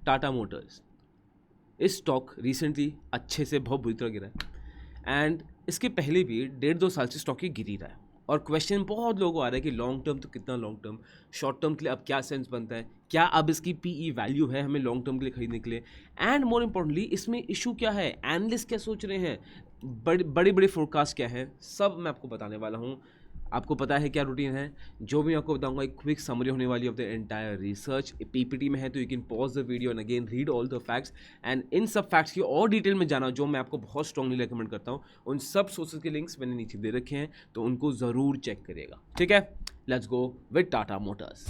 Tata Motors, इस stock recently अच्छे से बहुत बुरी तरह गिरा है एंड इसके पहले भी 1.5-2 साल से स्टॉक ये गिर ही रहा है। और क्वेश्चन बहुत लोगों को आ रहा है कि लॉन्ग टर्म तो कितना लॉन्ग टर्म, शॉर्ट टर्म के लिए अब क्या सेंस बनता है, क्या अब इसकी पीई वैल्यू है हमें लॉन्ग टर्म के लिए खरीदने के लिए, एंड मोर इम्पोर्टेंटली इसमें इशू क्या है, एनालिस्ट क्या सोच रहे हैं, बड़े बड़े फोरकास्ट क्या है, सब मैं आपको बताने वाला हूँ। आपको पता है क्या रूटीन है, जो भी मैं आपको बताऊंगा एक क्विक समरी होने वाली of the entire research. PPT में है तो you can pause the video and again read all the facts, and in सब फैक्ट्स की और डिटेल में जाना जो मैं आपको बहुत स्ट्रांगली रिकमेंड करता हूँ, उन सब सोर्सेज के लिंक्स मैंने नीचे दे रखे हैं, तो उनको ज़रूर चेक करिएगा। ठीक है, let's go with Tata Motors.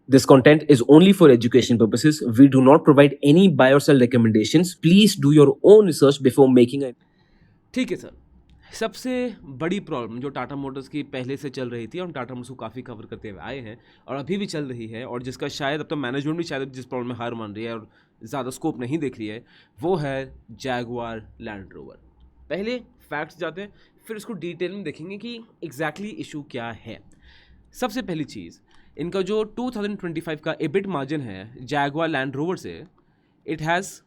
This content is only for education purposes. We do not provide any buy or sell recommendations. Please do your own research before making a... ठीक है सर, सबसे बड़ी प्रॉब्लम जो Tata motors की पहले से चल रही थी, और टाटा मोटर्स को काफ़ी कवर करते हुए आए हैं और अभी भी चल रही है, और जिसका शायद अब तो मैनेजमेंट भी शायद जिस प्रॉब्लम में हार मान रही है और ज़्यादा स्कोप नहीं देख रही है, वो है जैगुआर लैंड रोवर। पहले फैक्ट्स जाते हैं, फिर उसको डिटेल में देखेंगे कि एग्जैक्टली इशू क्या है। सबसे पहली चीज़, इनका जो 2025 का एबिट मार्जिन है जैगुआर लैंड रोवर से, इट हैज़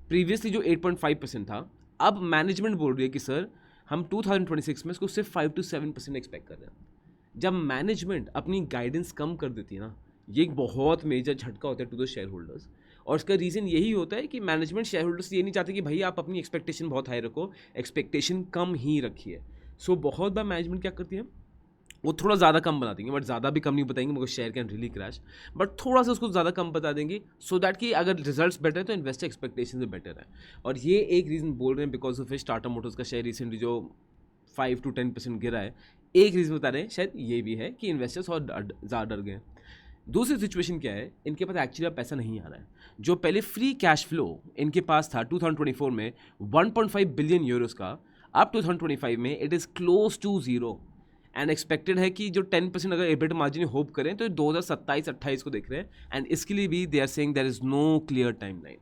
प्रीवियसली जो 8.5% था, अब मैनेजमेंट बोल रही है कि सर हम 2026 में इसको सिर्फ 5 to 7% एक्सपेक्ट कर रहे हैं। जब मैनेजमेंट अपनी गाइडेंस कम कर देती है ना, ये एक बहुत मेजर झटका होता है टू द शेयर होल्डर्स, और इसका रीज़न यही होता है कि मैनेजमेंट शेयर होल्डर्स ये नहीं चाहते कि भाई आप अपनी एक्सपेक्टेशन बहुत हाई रखो, एक्सपेक्टेशन कम ही रखिए। सो बहुत बार मैनेजमेंट क्या करती है, वो थोड़ा ज़्यादा कम बना देंगे, बट ज़्यादा भी कम नहीं बताएंगे मगर share can really crash, but थोड़ा सा उसको ज़्यादा कम बता देंगे सो दैट कि अगर रिजल्ट्स बेटर है तो इन्वेस्टर एक्सपेक्टेशन से बेटर है। और ये एक रीज़न बोल रहे हैं because of which Tata Motors का शेयर रिसेंटली जो 5 to 10% गिरा है। एक रीज़न बता रहे हैं शायद ये भी है कि इन्वेस्टर्स और ज़्यादा डर गए। दूसरी सिचुएशन क्या है, इनके पास एक्चुअली पैसा नहीं आ रहा है। जो पहले फ्री कैश फ्लो इनके पास था 2024 में 1.5 बिलियन यूरोस का, अब 2025 में it is close to zero, and expected है कि जो 10% अगर एबिट मार्जिन होप करें तो 2027-28 को देख रहे हैं, एंड इसके लिए भी they are saying there is no clear timeline.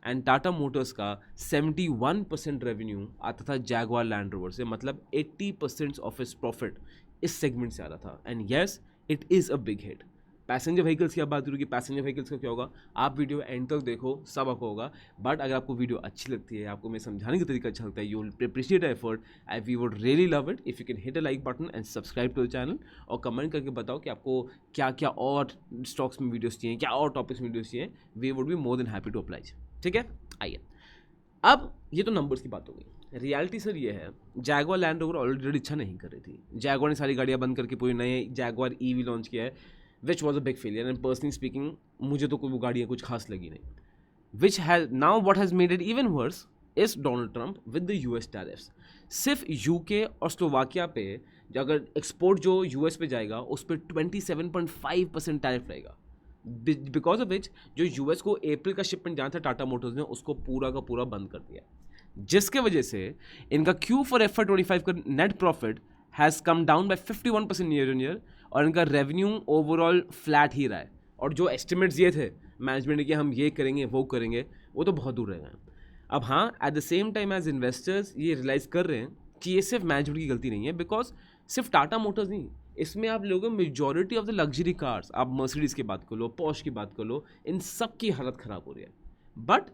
And Tata Motors का 71% रेवेन्यू आता था जैगुआर लैंड रोवर से, मतलब 80% ऑफ इस प्रॉफिट इस सेगमेंट से आ रहा था, and yes it is a big hit. Passenger vehicles की आप बात करूँ कि पैसेंजर व्हीकल्स का क्या होगा, आप वीडियो एंड तक देखो, सब आपको होगा। बट अगर आपको वीडियो अच्छी लगती है, आपको मैं समझाने का तरीका अच्छा लगता है, you will appreciate effort and we would really love it if you can hit a like button and subscribe to the channel, और कमेंट करके बताओ कि आपको क्या क्या और स्टॉक्स में वीडियोस चाहिए, क्या और टॉपिक्स में वीडियोस चाहिए। We would be more than happy to apply. ठीक है, आइए अब ये तो नंबर्स की बात हो गई। रियलिटी सर ये है, जैगुआर लैंड रोवर ऑलरेडी अच्छा नहीं कर रही थी। जैगुआर ने सारी गाड़ियाँ बंद करके पूरी नए जैगुआर ईवी लॉन्च किया है, which was a big failure, and personally speaking मुझे तो कोई वो गाड़ियाँ कुछ खास लगी नहीं। Which has now what has made it even worse is Donald Trump with the US tariffs. सिर्फ यूके और स्लोवाकिया पे अगर एक्सपोर्ट जो यूएस पे जाएगा उस पर 27.5% टैरिफ रहेगा, बिकॉज ऑफ विच जो यूएस को अप्रैल का शिपमेंट जाना था टाटा मोटर्स ने उसको पूरा का पूरा बंद कर दिया, जिसके वजह से इनका Q for FY25 का net profit has come down by 51% year on year, और इनका रेवेन्यू ओवरऑल फ्लैट ही रहा है। और जो एस्टिमेट्स ये थे मैनेजमेंट ने कि हम ये करेंगे वो करेंगे, वो तो बहुत दूर रह गए। अब हाँ, at the same time as investors ये रियलाइज़ कर रहे हैं कि ये सिर्फ मैनेजमेंट की गलती नहीं है, बिकॉज सिर्फ टाटा मोटर्स नहीं, इसमें आप लोगों majority of the luxury cars, आप मर्सिडीज़ की बात कर लो, पॉश की बात कर लो, इन सब की हालत ख़राब हो रही है। बट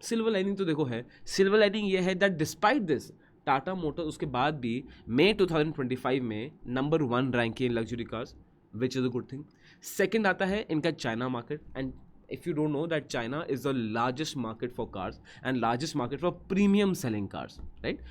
सिल्वर लाइनिंग तो देखो है, सिल्वर लाइनिंग ये है that despite this Tata Motors उसके बाद भी मई 2025 में number 1 rank in luxury cars, which is a good thing. Second आता है इनका China market, and if you don't know that China is the largest market for cars and largest market for premium selling cars, right?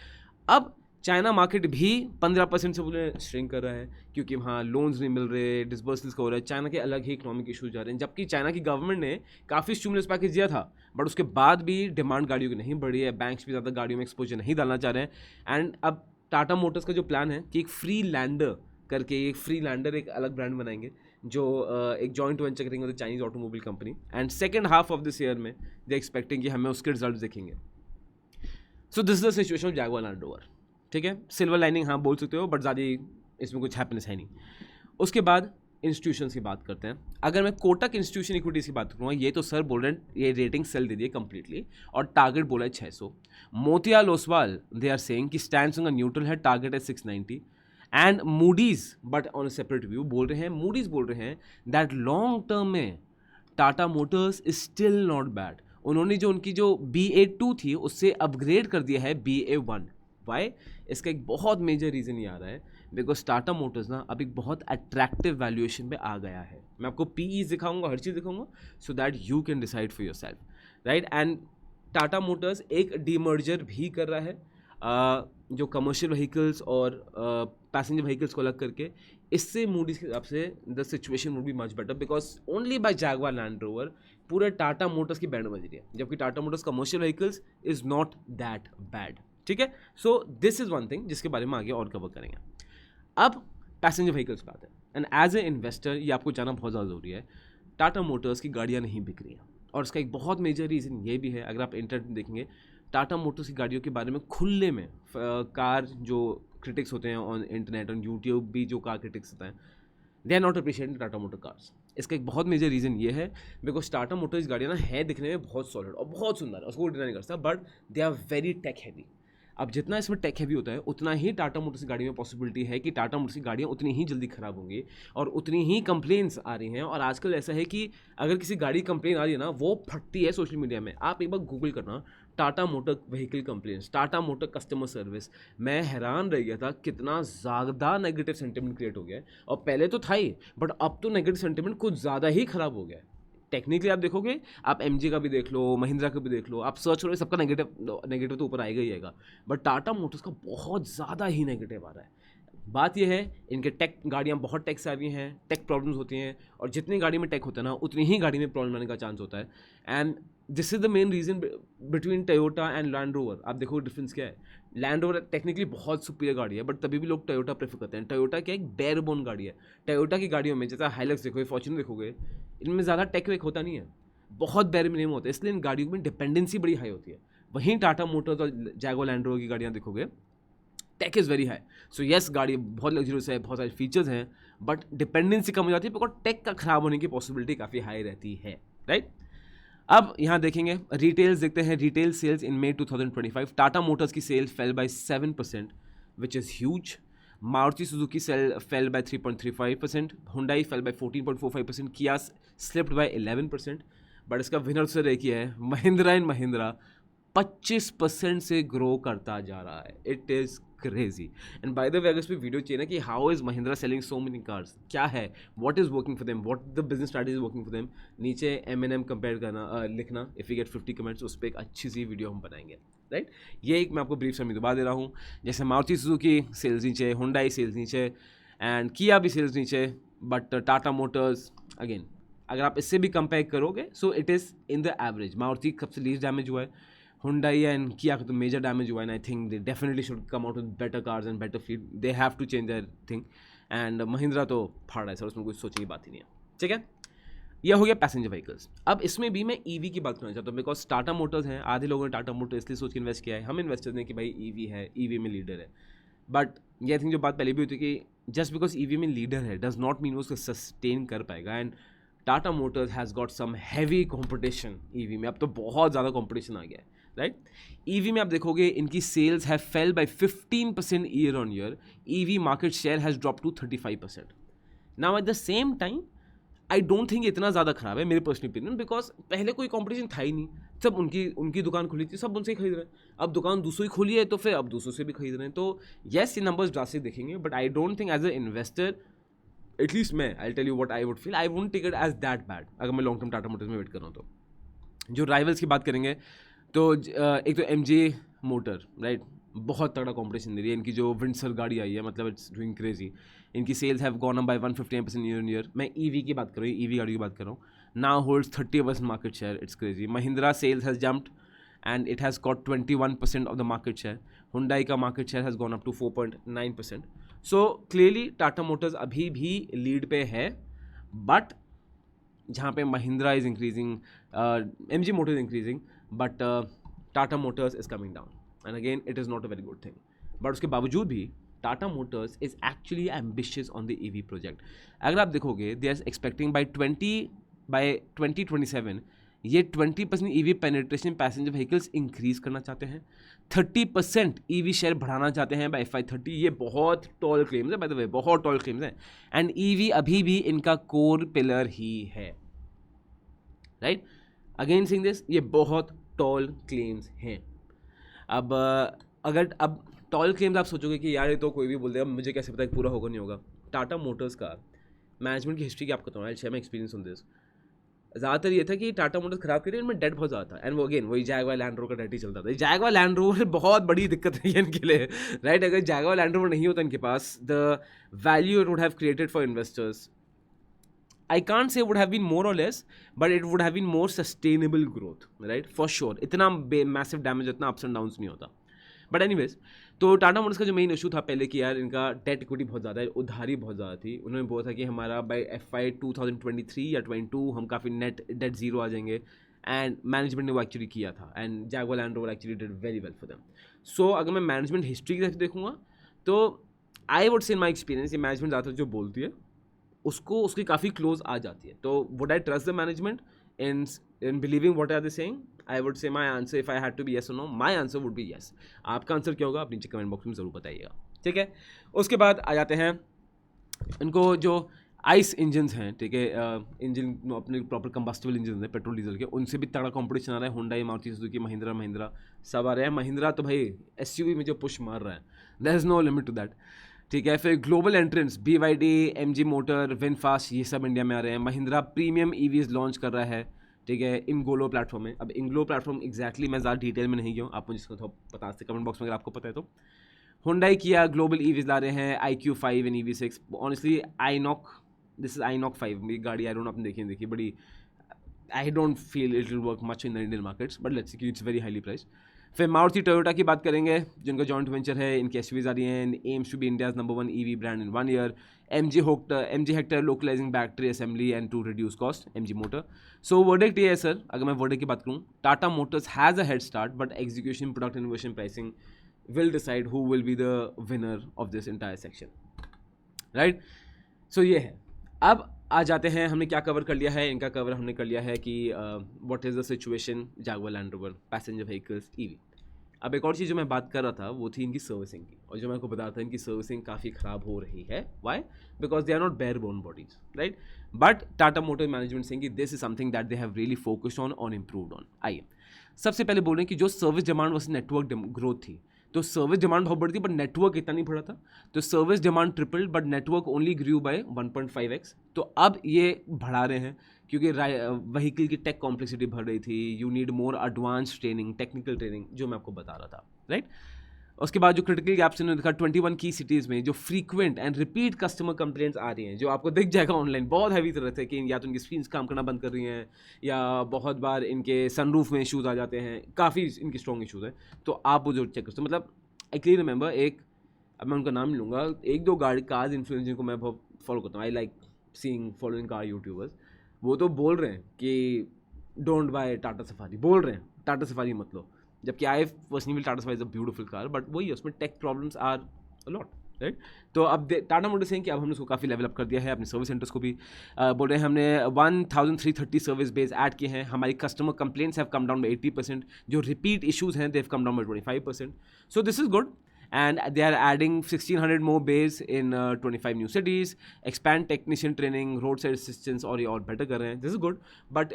अब China market भी 15% से बोले shrink कर रहा है, क्योंकि वहाँ लोन्स नहीं मिल रहे, डिसबर्सल्स का हो रहा है, चाइना के अलग ही इकोनॉमिक इशूज जा रहे हैं। जबकि चाइना की गवर्नमेंट ने काफ़ी स्टिमुलस पैकेज दिया था, बट उसके बाद भी डिमांड गाड़ियों की नहीं बढ़ी है, बैंक्स भी ज़्यादा गाड़ियों में एक्सपोजर नहीं डालना चाह रहे हैं। एंड अब टाटा मोटर्स का जो प्लान है कि एक फ्री लैंडर करके, एक फ्री लैंडर एक अलग ब्रांड बनाएंगे जो एक जॉइंट वेंचर करेंगे with Chinese automobile company, and second half of this year में दे एक्सपेक्टिंग कि हमें उसके रिजल्ट देखेंगे। So this is the situation of Jaguar land rover. ठीक है, सिल्वर लाइनिंग हाँ बोल सकते हो, बट ज़्यादा इसमें कुछ हैप्पीनेस है नहीं। उसके बाद इंस्टीट्यूशंस की बात करते हैं। अगर मैं कोटक इंस्टीट्यूशन इक्विटीज़ की बात करूँगा, ये तो सर बोल रहे हैं ये रेटिंग सेल दे दिए कंप्लीटली, और टारगेट बोला है 600। Motilal Oswal they are saying कि स्टैंड्स उनका न्यूट्रल है, टारगेट है 690, and Moody's, but on a separate view बोल रहे हैं, मूडीज बोल रहे हैं दैट लॉन्ग टर्म में Tata motors is still not bad. उन्होंने जो उनकी जो BA2 थी उससे अपग्रेड कर दिया है BA1। वाई? इसका एक बहुत मेजर रीज़न ये आ रहा है बिकॉज टाटा मोटर्स ना अब एक बहुत अट्रैक्टिव वैल्यूएशन पे आ गया है। मैं आपको PE दिखाऊंगा, हर चीज़ दिखाऊंगा, so that you can decide for your self, right. And Tata Motors एक डीमर्जर भी कर रहा है जो कमर्शियल व्हीकल्स और पैसेंजर व्हीकल्स को अलग करके। इससे मूडीज के हिसाब से the situation would be much better because only by Jaguar land rover पूरे टाटा मोटर्स की बैंड बज रही है, जबकि Tata Motors commercial vehicles is not that bad, ठीक है। So this is one thing जिसके बारे में आगे और कवर करेंगे। अब पैसेंजर व्हीकल्स बात है, एंड एज ए इन्वेस्टर ये आपको जानना बहुत ज़्यादा ज़रूरी है, टाटा मोटर्स की गाड़ियाँ नहीं बिक रही हैं। और इसका एक बहुत मेजर रीज़न ये भी है, अगर आप इंटरनेट देखेंगे टाटा मोटर्स की गाड़ियों के बारे में खुले में कार जो क्रिटिक्स होते हैं ऑन इंटरनेट, ऑन यूट्यूब भी जो कार क्रिटिक्स होते हैं, they are not appreciating Tata motor cars. इसका एक बहुत मेजर रीज़न ये है बिकॉज टाटा मोटर्स गाड़ियाँ ना है दिखने में बहुत सॉलिड और बहुत सुंदर, उसको डिनाई नहीं कर सकता, but they are very tech heavy. अब जितना इसमें टेक हैवी होता है उतना ही टाटा मोटर्स की गाड़ी में पॉसिबिलिटी है कि टाटा मोटर्स की गाड़ियाँ उतनी ही जल्दी ख़राब होंगी और उतनी ही कंप्लेंट्स आ रही हैं। और आजकल ऐसा है कि अगर किसी गाड़ी कंप्लेन आ रही है ना, वो फटती है सोशल मीडिया में। आप एक बार गूगल करना Tata motor vehicle complaints, Tata motor customer service, मैं हैरान रह गया था कितना ज़्यादा नेगेटिव सेंटिमेंट क्रिएट हो गया है। और पहले तो था ही, बट अब तो नेगेटिव सेंटिमेंट कुछ ज़्यादा ही ख़राब हो गया है। टेक्निकली आप देखोगे, आप MG का भी देख लो, महिंद्रा का भी देख लो, आप सर्च करो, सबका नेगेटिव तो ऊपर आएगा ही आएगा, बट टाटा मोटर्स का बहुत ज़्यादा ही नेगेटिव आ रहा है। बात यह है इनके टेक गाड़ियाँ बहुत टेक से आ रही हैं, टेक प्रॉब्लम्स होती हैं, और जितनी गाड़ी में टेक होता है ना उतनी ही गाड़ी में प्रॉब्लम आने का चांस होता है। And this is the main reason between Toyota and land rover. आप देखो डिफरेंस क्या है, लैंड रोवर टेक्निकली बहुत सुपीरियर गाड़ी है, बट तभी भी लोग टोयोटा प्रेफर करते हैं। टोयोटा क्या एक बेयर बोन गाड़ी है। टोयोटा की गाड़ियों में जैसा हाइलक्स देखोगे, फॉर्च्यूनर देखोगे, इनमें ज़्यादा टेक वेक होता नहीं है, बहुत बेयर मिनिमम होता है, इसलिए इन गाड़ियों में डिपेंडेंसी बड़ी हाई होती है। वहीं टाटा मोटर्स और जैगवार लैंड रोवर की गाड़ियाँ देखोगे, tech is very high. So yes, गाड़ी बहुत लग्जरियस है, बहुत सारे फीचर्स हैं, बट डिपेंडेंसी कम हो जाती है बिकॉज टेक का खराब होने की पॉसिबिलिटी काफ़ी हाई रहती है, राइट। अब यहाँ देखेंगे रिटेल्स, देखते हैं retail sales in May 2025। Tata motors की sale fell by 7%, which is huge. Maruti Suzuki sale fell by 3.35%, Hyundai fell by 14.45%, Kia slipped by 11%, but इसका विनर से देखिए है महिंद्रा एंड महिंद्रा 25% से ग्रो करता जा रहा है। It is crazy. And bye the वे, अगर इस पर वीडियो चाहिए ना कि how is Mahindra selling so many cars, क्या है, what is working for them, what the business strategy is working for them, नीचे M&M कंपेयर करना, लिखना, इफ़ यू गेट 50 कमेंट्स, उस पर एक अच्छी सी वीडियो हम बनाएंगे, राइट। ये एक मैं आपको ब्रीफ समझ दोबारा दे रहा हूँ, जैसे मारुति सुजुकी सेल्स नीचे, हुंडई सेल्स नीचे, एंड किया भी सेल्स नीचे, बट टाटा मोटर्स अगेन अगर आप इससे भी कंपेयर करोगे, so it is in the average. Maruti सबसे लीस्ट डैमेज हुआ है, हुंडई एंड किया का तो मेजर डैमेज हुआ है, and I think they definitely should come out with better cars and better feed, they have to change their thing. And Mahindra तो फाड़ रहा है सर, उसमें कुछ सोचने की बात ही नहीं है, ठीक है। यह हो गया पैसेंजर व्हीकल्स। अब इसमें भी मैं EV की बात करना चाहता हूँ बिकॉज टाटा मोटर्स हैं, आधे लोगों ने टाटा मोटर्स इसलिए सोच के इन्वेस्ट किया है, हम इन्वेस्टर्स ने कि भाई EV है, EV में लीडर है। बट ये आई थिंक जो बात पहले भी होती है कि जस्ट बिकॉज EV में लीडर है डज नॉट मीन वो उसको सस्टेन कर पाएगा। And Tata motors has got some heavy competition EV में, अब तो बहुत ज़्यादा कॉम्पिटिशन आ गया है, राइट। EV में आप देखोगे इनकी sales have fell by 15% year on year, EV market share has drop to 35%। Now at the same time I don't think इतना ज़्यादा खराब है मेरे पर्सनल ओपिनियन, बिकॉज पहले कोई कंपटीशन था ही नहीं, सब उनकी दुकान खुली थी, सब उनसे ही खरीद रहे हैं। अब दुकान दूसरों ही खोली है तो फिर अब दूसरों से भी खरीद रहे हैं। तो येस, ये नंबर्स ड्रास्टिक दिखेंगे, but I don't think as a investor, at least मैं, I tell you what I would feel, I won't take it as that bad अगर मैं लॉन्ग टर्म टाटा मोटर्स में वेट कर रहा हूँ तो। जो राइवल्स की बात करेंगे तो एक तो MG मोटर, राइट, बहुत तगड़ा कॉम्पिटिशन दे रही है। इनकी जो विंडसर गाड़ी आई है, मतलब इट्स डूइंग क्रेजी। इनकी sales have gone up by 159% year on year. मैं EV की बात कर रहा हूँ, EV गाड़ी की बात कर रहा हूँ। Now holds 30% market share, it's crazy. Mahindra sales has jumped and it has got 21% of the market share. Hyundai का market share has gone up to 4.9%। So clearly Tata motors अभी भी लीड पे है, बट जहाँ पे Mahindra is increasing, MG motor is increasing, but Tata motors is coming down, and again it is not a very good thing. But उसके बावजूद भी Tata motors is actually ambitious on the EV project. अगर आप देखोगे, दे आर एक्सपेक्टिंग बाय 2027 ये 20% EV penetration passenger vehicles increase करना चाहते हैं, 30% ईवी शेयर बढ़ाना चाहते हैं बाय FY30। ये बहुत टॉल क्लेम्स है बाय द वे, बहुत टॉल क्लेम्स हैं, एंड ईवी अभी भी इनका कोर पिलर ही है, राइट। अगेन सेइंग दिस, ये बहुत टॉल क्लेम्स हैं। अब अगर अब टॉल क्लेम्स आप सोचोगे कि यार ये तो कोई भी बोल देगा, मुझे कैसे पता है पूरा होगा नहीं होगा। टाटा मोटर्स का मैनेजमेंट की हिस्ट्री की आपको बताऊँ, I share my experience on this. ज़्यादातर ये था कि टाटा मोटर्स खराब करी, इनमें डेट बहुत ज़्यादा था, एंड वो अगेन वही जैगवार लैंड रोवर का डेट ही चलता था। जैगवार लैंड रोवर बहुत बड़ी दिक्कत है इनके लिए, राइट। अगर जैगवार लैंड रोवर नहीं होता इनके पास, the value it would have created for investors, I can't say would have been more or less, but it would have been more sustainable growth, right? For sure. इतना massive damage, इतना ups and downs नहीं होता. But anyways, तो टाटा मोटर्स का जो main issue था पहले कि यार इनका डेट इक्विटी बहुत ज़्यादा है, उधारी बहुत ज़्यादा थी। उन्होंने बोला था कि हमारा बाय FY 2023 या 22 हम काफ़ी नेट डेट जीरो आ जाएंगे, एंड मैनेजमेंट ने वो एक्चुअली किया था, and Jaguar land rover actually did very well for them. So अगर मैं मैनेजमेंट हिस्ट्री की तरफ देखूँगा तो आई वुड से इन माई एक्सपीरियंस, ये मैनेजमेंट ज़्यादातर जो बोलती है उसको उसकी काफ़ी क्लोज आ जाती है। तो would I trust the management in believing what are they saying? I would say my answer, if I had to be yes or no, my answer would be yes. आपका आंसर क्या होगा आप नीचे comment box में ज़रूर बताइएगा, ठीक है। उसके बाद आ जाते हैं इनको जो आइस इंजन्स हैं, ठीक है, इंजन अपने प्रॉपर कंबस्टिबल इंजन हैं पेट्रोल डीजल के, उनसे भी तगड़ा कंपटीशन आ रहा है। हुंडई, मारुति सुजुकी, महिंद्रा सब आ रहे हैं। महिंद्रा तो भाई SUV में जो पुश मार रहा है, there is no limit to that, ठीक है। फिर ग्लोबल एंट्रेंस BYD, MG मोटर, विनफास्ट, ये सब इंडिया में आ रहे हैं। महिंद्रा प्रीमियम EVs लॉन्च कर रहा है, ठीक है, इंगोलो प्लेटफॉर्म में। अब इंगोलो प्लेटफॉर्म एग्जैक्टली मैं ज़्यादा डिटेल में नहीं गया हूँ, आप मुझे इसको थोड़ा बता सकते कमेंट बॉक्स में अगर आपको पता है तो। हुंडई किया ग्लोबल EVs ला रहे हैं, IQ5 and EV6। Honestly Ioniq, this is INOQ 5, मेरी गाड़ी आई डोंट नो आपने देखी बड़ी, I don't feel it will work much in the Indian markets, but let's see, it's very highly priced. फिर Maruti Toyota की बात करेंगे, जिनका जॉइंट वेंचर है, इनकी SUVs आ रही हैं, aims to be India's number 1 EV brand in 1 year. MG Hector localising battery assembly and to reduce cost, MG motor. So verdict ये है सर, अगर मैं वर्डिक्ट की बात करूँ, Tata motors has a head start, but execution, product innovation, pricing will decide who will be the winner of this entire section, right? So ये है। अब आ जाते हैं, हमने क्या कवर कर लिया है, इनका कवर हमने कर लिया है कि what is the situation Jaguar land rover passenger vehicles EV। अब एक और चीज़ जो मैं बात कर रहा था वो थी इनकी सर्विसिंग की, और जो मैं आपको बता रहा था इनकी सर्विसिंग काफ़ी ख़राब हो रही है। Why? Because they are not bare bone bodies, right. But Tata motor management saying कि this is something that they have really focused on improved on. आइए सबसे पहले बोल रहे हैं कि जो service demand versus network growth थी, तो सर्विस डिमांड बहुत बढ़ी थी बट नेटवर्क इतना नहीं बढ़ा था। तो service demand tripled but network only grew by 1.5x। तो अब ये बढ़ा रहे हैं क्योंकि व्हीकल की टेक कॉम्प्लेक्सिटी बढ़ रही थी, you need more advance training, technical training, जो मैं आपको बता रहा था, राइट। उसके बाद जो क्रिटिकल गैप्स इन्होंने देखा 21 की सिटीज़ में, जो frequent and repeat customer complaints आ रही हैं, जो आपको दिख जाएगा ऑनलाइन, बहुत हैवी तरह से कि या तो इनकी स्क्रीन्स काम करना बंद कर रही हैं, या बहुत बार इनके सनरूफ में इशूज़ आ जाते हैं, काफ़ी इनकी स्ट्रॉन्ग इशूज़ हैं। तो आप वो जो चेक कर सकते, मतलब आई क्लियर रिमेंबर, अब मैं उनका नाम लूँगा, 1-2 कार्स इन्फ्लुएंसर जिनको मैं बहुत फॉलो करता हूँ, I like seeing following car YouTubers, वो तो बोल रहे हैं कि डोंट बाय टाटा सफारी, बोल रहे हैं टाटा सफारी मत लो, जबकि I personally Tata Safari is a beautiful car, but वही उसमें tech problems are a lot, right. तो अब टाटा मोटर्स हैं कि अब हमने उसको काफ़ी लेवल अप कर दिया है, अपने सर्विस सेंटर्स को भी बोल रहे हैं, हमने 1330 सर्विस बेस ऐड किए हैं, हमारी customer complaints have come down by 80%, जो रिपीट इशूज़ हैं they have come down by 25%, so this is good. And they are adding 1600 more bays in 25 new cities, expand technician training, roadside assistance, और ये और better कर रहे हैं, this is good. But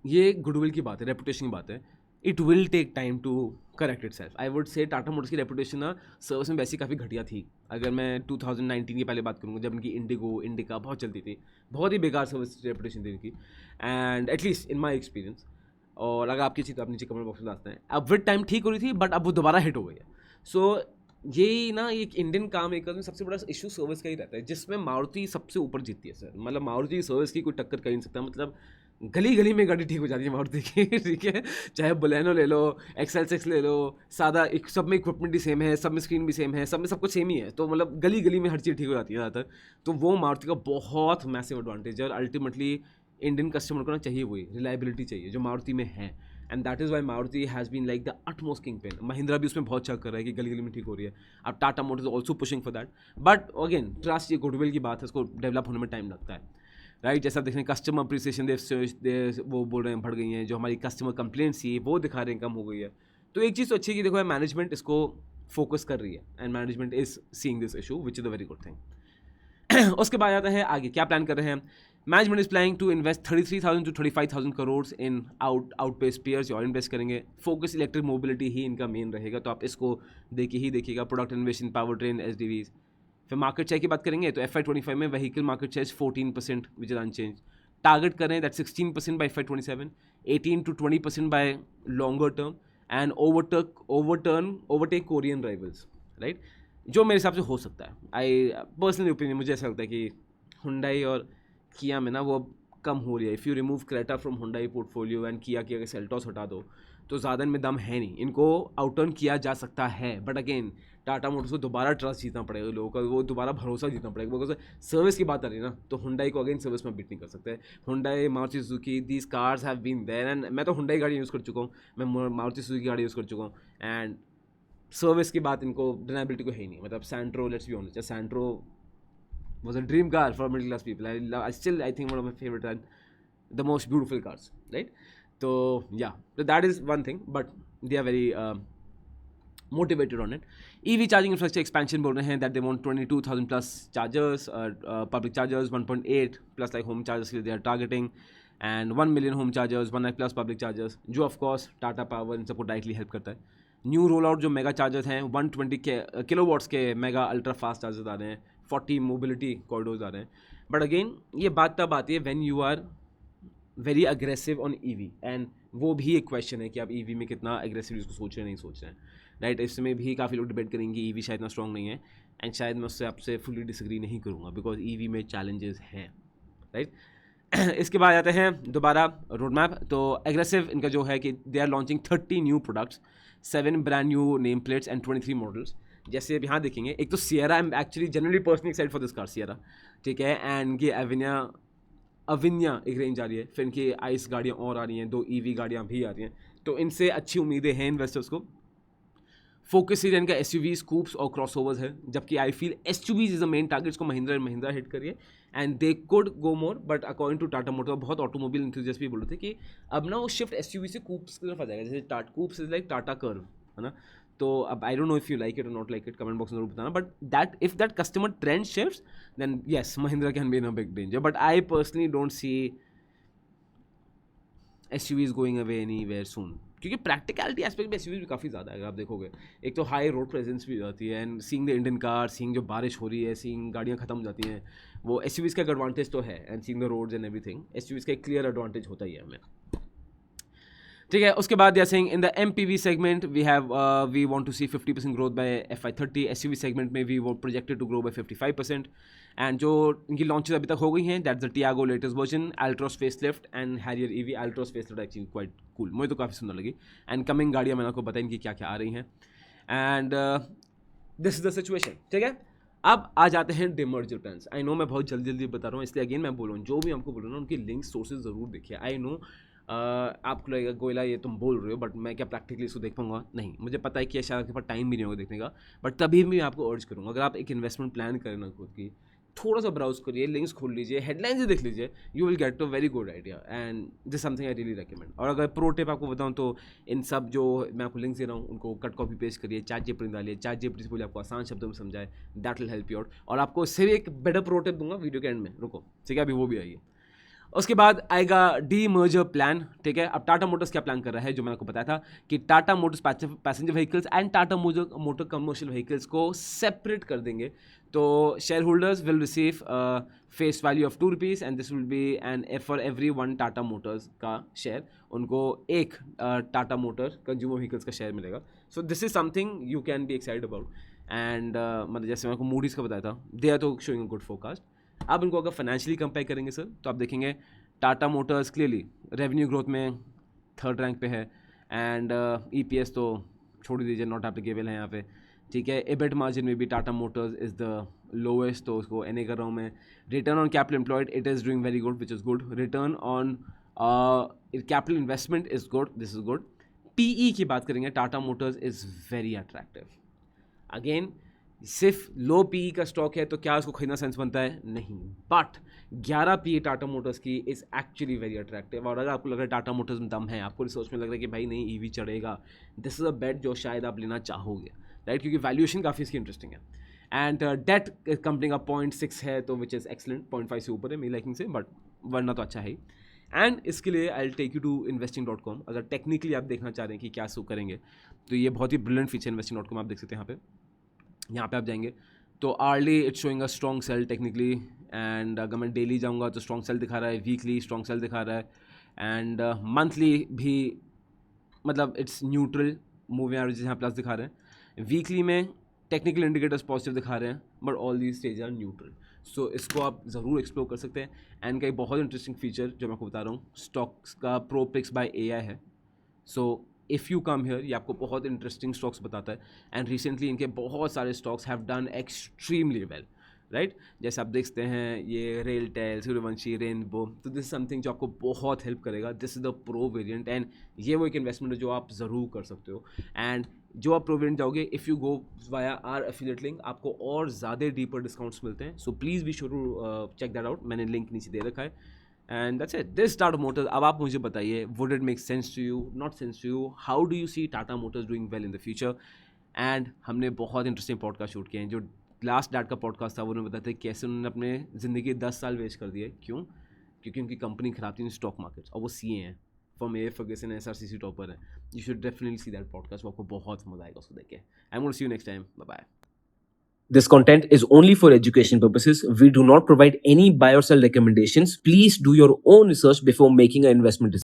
ये goodwill की बात है, रेपुटेशन की बात है, it will take time to correct itself. I would say Tata motors की रेपुटेशन ना सर्विस में वैसी काफ़ी घटिया थी। अगर मैं 2019 की पहले बात करूँगा, जब इनकी इंडिका बहुत चलती थी, बहुत ही बेकार सर्विस रेपुटेशन थी इनकी, and at least in my experience. और अगर आपकी चीज़ तो आप नीचे कमेंट बॉक्स में बताते हैं। अब विद टाइम ठीक हो रही थी, बट अब वो दोबारा हिट हो गई है। सो यही ना, एक इंडियन कार मेकर्स में सबसे बड़ा इशू सर्विस का ही रहता है, जिसमें मारुति सबसे ऊपर जीतती है सर। मतलब मारुति सर्विस की कोई टक्कर कर ही नहीं सकता, मतलब गली गली में गाड़ी ठीक हो जाती है मारुति की, ठीक है। चाहे बोलेनो ले लो, XL6 ले लो, सादा सब में इक्विपमेंट भी सेम है, सब में स्क्रीन भी सेम है, सब में सब कुछ सेम ही है, तो मतलब गली गली में हर चीज़ ठीक हो जाती है ज़्यादातर। तो वो मारुति का बहुत मैसिव एडवांटेज है, और अल्टीमेटली इंडियन कस्टमर को ना चाहिए वही रिलायबिलिटी चाहिए जो मारुति में है, and that is why Maruti has been like the utmost kingpin. Mahindra भी उसमें बहुत चेक कर रहा है कि गली गली में ठीक हो रही है। अब Tata Motors also pushing for that, but again trust, ये गुडविल की बात है, इसको डेवलप होने में टाइम लगता है। राइट। जैसा देख रहे हैं कस्टमर अप्रिसिएशन वो बोल रहे हैं बढ़ गई हैं, जो हमारी कस्टमर कंप्लेंट्स थी वो दिखा रहे हैं कम हो गई है। तो एक चीज़ तो अच्छी है कि देखो मैनेजमेंट इसको फोकस कर रही है and management is seeing this issue which is a very good thing. उसके बाद आता है आगे क्या प्लान कर रहे हैं। Management is planning to invest 33,000 to 35,000 crore in outpace pairs और इन्वेस्ट करेंगे। फोकस इलेक्ट्रिक मोबिलिटी ही इनका मेन रहेगा, तो आप इसको देखिएगा। Product investment power train SDVs। फिर मार्केट शेयर की बात करेंगे तो FY25 में vehicle market share 14% which is unchange. Target करें that 16% by FY27, 18 to 20% by longer term and overtake Korean rivals, right. जो मेरे हिसाब से हो सकता है। आई पर्सनल ओपिनियन, मुझे ऐसा लगता है कि हुंडई और किया में ना वो अब कम हो रही है। If you remove Creta from Hyundai portfolio and किया की अगर सेल्टॉस हटा दो तो ज़्यादा इनमें दम है नहीं, इनको आउटर्न किया जा सकता है। बट अगेन टाटा मोटर्स को दोबारा ट्रस्ट जीतना पड़ेगा लोगों का, वो दोबारा भरोसा जीतना पड़ेगा। बिकॉज सर्विस की बात आ रही है ना, तो हुंडई को अगेन सर्विस में बीट नहीं कर सकते। Hyundai, Maruti Suzuki, these cars have been there and मैं तो हुंडई गाड़ी यूज़ कर चुका हूँ, मैं मारुति सुजुकी गाड़ी यूज़ कर चुका हूँ एंड सर्विस की बात इनको डिनाबिलिटी को है ही नहीं। मतलब Santro, let's be honest, Santro was a dream car for middle class people. I think one of my favorite and the most beautiful cars, right? So yeah, so that is one thing, but they are very motivated on it. EV charging infrastructure expansion बोल रहे हैं that they want 22,000 plus chargers, public chargers, 1.8 plus like home chargers they are targeting, and 1 million home chargers, 1 lakh plus public chargers, जो of course Tata Power इन सबको directly help करता है। New roll out जो mega chargers हैं 120 kilowatts के mega ultra fast chargers आ रहे हैं, 40 mobility corridors आ रहे हैं। बट अगेन ये बात तब आती है when you are very aggressive on EV, and वो भी एक क्वेश्चन है कि आप EV में कितना अग्रेसिव इसको सोच रहे हैं नहीं सोच रहे हैं, राइट। इसमें भी काफ़ी लोग डिबेट करेंगे EV शायद इतना स्ट्रॉन्ग नहीं है, एंड शायद मैं उससे आपसे फुली डिसग्री नहीं करूँगा बिकॉज EV में चैलेंजेस हैं, राइट। इसके बाद आते हैं दोबारा रोड मैप। तो एग्रेसिव इनका जो है कि they are launching 30 new products, 7 brand new name plates and 23 models. जैसे अब यहाँ देखेंगे, एक तो Sierra, I am actually generally personally excited for this car Sierra, ठीक है। एंड इनकी अविन्या एक रेंज आ रही है, फिर इनकी आइस गाड़ियाँ और आ रही हैं, 2 EV गाड़ियाँ भी आ रही हैं, तो इनसे अच्छी उम्मीदें हैं इन्वेस्टर्स को। फोकस एरिया इनका SUVs, कूप्स और क्रॉसओवर्स है, जबकि I feel SUVs is the main target, इसको महिंद्रा एंड महिंद्रा हिट करिए and they could go more. But according to Tata motor, बहुत ऑटोमोबाइल इंथुजियास्ट भी बोल रहे थे कि अब ना वो शिफ्ट SUV से कूप्स की तरफ आ जाएगा, जैसे coupes is like Tata Curv, है ना। तो अब I don't know if you like it or not like it, comment box में जरूर बताना। But that if that customer trend shifts then yes Mahindra can be in a big danger, but I personally don't see SUVs going away anywhere soon, क्योंकि practicality aspect में SUVs भी काफ़ी ज़्यादा है। अगर आप देखोगे, एक तो हाई रोड प्रेजेंस भी हो जाती है, and seeing the Indian car, seeing जो बारिश हो रही है, सीइंग गाड़ियाँ खत्म हो जाती हैं, वो SUVs का एक एडवांटेज तो है, and seeing the roads and everything SUVs का एक क्लियर एडवांटेज होता ही है हमें, ठीक है। उसके बाद they are saying in the MPV segment we want to see 50% growth by FY30। SUV segment में वी वो projected to grow by 55%, and जो इनकी लॉन्चेस अभी तक हो गई हैं that's the Tiago latest version, Altroz facelift and Harrier EV। Altroz facelift actually quite cool, मुझे तो काफ़ी सुंदर लगी, एंड कमिंग गाड़ियाँ मैंने आपको बताया इनकी क्या क्या आ रही हैं, and this is the situation, ठीक है। अब आ जाते हैं डिमर्जर प्लान्स। आई नो मैं बहुत जल्दी बता रहा हूँ, इसलिए अगेन मैं बोल रहा हूँ, जो भी हमको बोल रहा हूँ उनकी लिंक सोर्सेज ज़रूर देखिए। आई नो आपको लगेगा गोयला ये तुम बोल रहे हो, बट मैं क्या प्रैक्टिकली इसको देख पाऊंगा, नहीं, मुझे पता है कि शायद आपके पास टाइम भी नहीं होगा देखने का, बट तभी भी मैं आपको अर्ज करूँगा, अगर आप एक इन्वेस्टमेंट प्लान करें ना खुद की, थोड़ा सा ब्राउज करिए, लिंक्स खोल लीजिए, हेडलाइंस ही देख लीजिए, you will get to very good idea, and this something I really recommend. और अगर प्रो टिप आपको बताऊँ तो इन सब जो मैं आपको लिंक्स दे रहा हूँ उनको कट कॉपी पेस्ट करिए, ChatGPT डालिए, ChatGPT से बोले आपको आसान शब्दों में समझाए, that will help you out. और आपको इससे भी एक बेटर प्रो टिप दूंगा वीडियो के एंड में, रुको, ठीक है, अभी वो भी आइए। उसके बाद आएगा डीमर्जर प्लान, ठीक है। अब टाटा मोटर्स क्या प्लान कर रहा है, जो मैंने आपको बताया था कि Tata Motors passenger vehicles and Tata motor commercial vehicles को सेपरेट कर देंगे। तो share holders will receive face value of ₹2 and this will be and for every 1 Tata Motors का शेयर उनको एक टाटा मोटर कंज्यूमर व्हीकल्स का शेयर मिलेगा। So this is something you can be excited about, and मतलब जैसे मैं आपको मूडीज़ का बताया था, दे आर तो शोइंग अ गुड फोरकास्ट। अब इनको अगर फाइनेंशियली कंपेयर करेंगे सर, तो आप देखेंगे Tata Motors clearly revenue growth में 3rd रैंक पे है, एंड EPS तो छोड़ ही दीजिए, नॉट एप्लीकेबल है यहाँ पे, ठीक है। EBIT मार्जिन में भी Tata Motors is the lowest, तो उसको NA कर रहा हूँ मैं। Return on capital employed it is doing very good which is good. Return on capital investment is good, this is good. PE की बात करेंगे, Tata Motors is very attractive. Again सिर्फ लो पीई का स्टॉक है तो क्या उसको खरीदना सेंस बनता है? नहीं। बट 11 पीई टाटा मोटर्स की इज़ एक्चुअली वेरी अट्रैक्टिव। और अगर आपको लग रहा है टाटा मोटर्स में दम है, आपको रिसर्च में लग रहा है कि भाई नहीं ईवी चढ़ेगा, दिस इज़ अ बेट जो शायद आप लेना चाहोगे, राइट? क्योंकि वैल्यूएशन काफ़ी इसकी इंटरेस्टिंग है। एंड डेट कंपनी का 0.6 है, तो विच इज़ एक्सलेंट, 0.5 से ऊपर है मेरी लाइकिंग से, बट वरना तो अच्छा है ही। एंड इसके लिए I take you to investing.com। अगर टेक्निकली आप देखना चाह रहे हैं कि क्या सो करेंगे, तो ये बहुत ही ब्रिलियंट फीचर investing.com आप देख सकते हैं। यहाँ पे आप जाएंगे तो early it's showing a strong sale technically. And अगर मैं डेली जाऊँगा तो स्ट्रॉन्ग सेल दिखा रहा है, वीकली स्ट्रॉन्ग सेल दिखा रहा है, एंड मंथली भी मतलब इट्स न्यूट्रल, मूविंग एवरेज यहाँ प्लस दिखा रहे हैं। वीकली में टेक्निकल इंडिकेटर्स पॉजिटिव दिखा रहे हैं, but all these stage are neutral. So इसको आप ज़रूर एक्सप्लोर कर सकते हैं। एंड का एक बहुत इंटरेस्टिंग फीचर जो मैं आपको बता रहा हूँ, स्टॉक्स का प्रो पिक्स बाय AI है। So if you come here, ये आपको बहुत इंटरेस्टिंग स्टॉक्स बताता है। एंड रिसेंटली इनके बहुत सारे stocks have done extremely well, right? जैसे आप देखते हैं ये रेलटेल, सूर्यवंशी, रेनबो, तो दिस इज समथिंग जो आपको बहुत हेल्प करेगा। This is the pro variant, and ये वो एक इन्वेस्टमेंट है जो आप ज़रूर कर सकते हो। एंड जो आप प्रो वेरिएंट जाओगे, if you go via our affiliate link, आपको और ज़्यादा डीपर डिस्काउंट्स मिलते हैं। So please be sure to check that out, मैंने लिंक नीचे दे रखा है। And that's it, this Tata motors. अब आप मुझे बताइए, would it make sense to you, not sense to you? How do you see Tata motors doing well in the future? And हमने बहुत इंटरेस्टिंग पॉडकास्ट शूट किए हैं। जो लास्ट डैड का पॉडकास्ट था, वो उन्होंने बताया कैसे उन्होंने अपने ज़िंदगी 10 साल वेस्ट कर दिए। क्यों? क्योंकि उनकी कंपनी खराब थी इन स्टॉक मार्केट्स, और वो CA हैं, from a Fergusson, SRCC topper है। You should definitely see that podcast, वो आपको बहुत मजा आएगा उसको देख के। I am gonna see you next time, bye bye. This content is only for education purposes. We do not provide any buy or sell recommendations. Please do your own research before making an investment decision.